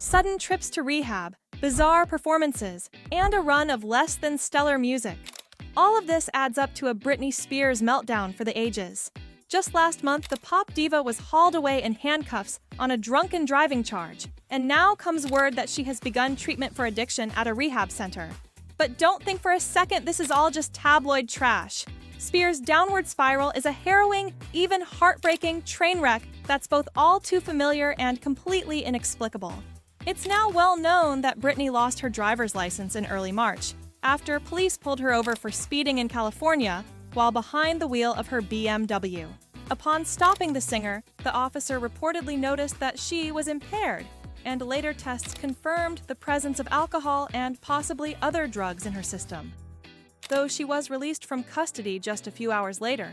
Sudden trips to rehab, bizarre performances, and a run of less than stellar music. All of this adds up to a Britney Spears meltdown for the ages. Just last month, the pop diva was hauled away in handcuffs on a drunken driving charge, and now comes word that she has begun treatment for addiction at a rehab center. But don't think for a second this is all just tabloid trash. Spears' downward spiral is a harrowing, even heartbreaking train wreck that's both all too familiar and completely inexplicable. It's now well known that Britney lost her driver's license in early March, after police pulled her over for speeding in California while behind the wheel of her BMW. Upon stopping the singer, the officer reportedly noticed that she was impaired, and later tests confirmed the presence of alcohol and possibly other drugs in her system. Though she was released from custody just a few hours later,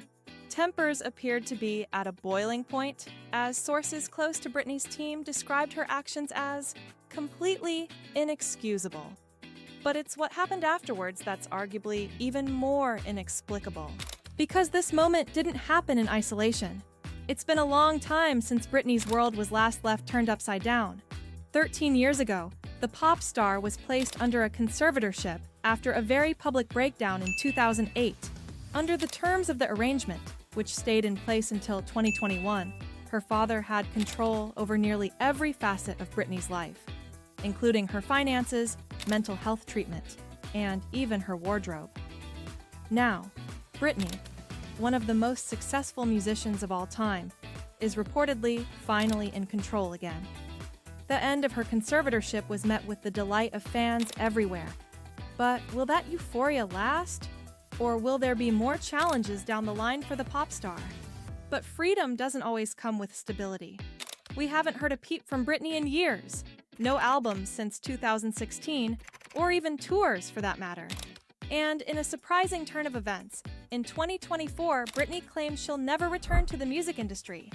tempers appeared to be at a boiling point, as sources close to Britney's team described her actions as completely inexcusable. But it's what happened afterwards that's arguably even more inexplicable. Because this moment didn't happen in isolation. It's been a long time since Britney's world was last left turned upside down. 13 years ago, the pop star was placed under a conservatorship after a very public breakdown in 2008. Under the terms of the arrangement, which stayed in place until 2021, her father had control over nearly every facet of Britney's life, including her finances, mental health treatment, and even her wardrobe. Now, Britney, one of the most successful musicians of all time, is reportedly finally in control again. The end of her conservatorship was met with the delight of fans everywhere. But will that euphoria last? Or will there be more challenges down the line for the pop star? But freedom doesn't always come with stability. We haven't heard a peep from Britney in years. No albums since 2016, or even tours for that matter. And in a surprising turn of events, in 2024, Britney claimed she'll never return to the music industry.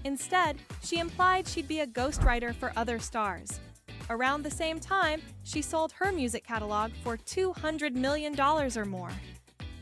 Instead, she implied she'd be a ghostwriter for other stars. Around the same time, she sold her music catalog for $200 million or more.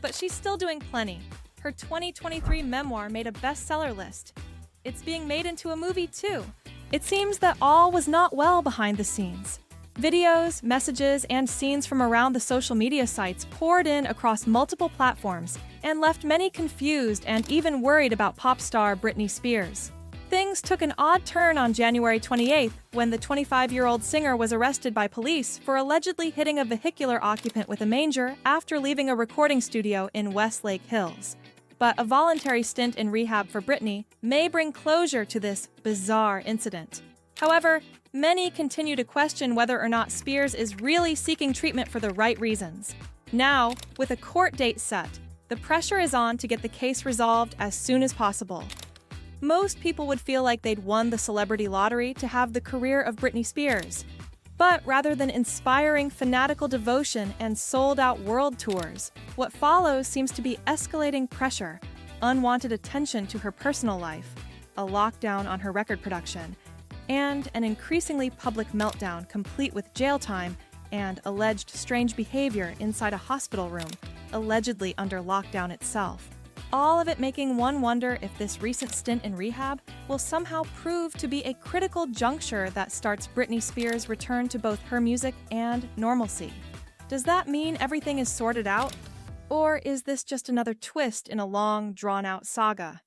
But she's still doing plenty. Her 2023 memoir made a bestseller list. It's being made into a movie too. It seems that all was not well behind the scenes. Videos, messages, and scenes from around the social media sites poured in across multiple platforms and left many confused and even worried about pop star Britney Spears. Things took an odd turn on January 28th when the 25-year-old singer was arrested by police for allegedly hitting a vehicular occupant with a manger after leaving a recording studio in Westlake Hills. But a voluntary stint in rehab for Britney may bring closure to this bizarre incident. However, many continue to question whether or not Spears is really seeking treatment for the right reasons. Now, with a court date set, the pressure is on to get the case resolved as soon as possible. Most people would feel like they'd won the celebrity lottery to have the career of Britney Spears. But rather than inspiring fanatical devotion and sold-out world tours, what follows seems to be escalating pressure, unwanted attention to her personal life, a lockdown on her record production, and an increasingly public meltdown complete with jail time and alleged strange behavior inside a hospital room, allegedly under lockdown itself. All of it making one wonder if this recent stint in rehab will somehow prove to be a critical juncture that starts Britney Spears' return to both her music and normalcy. Does that mean everything is sorted out? Or is this just another twist in a long, drawn-out saga?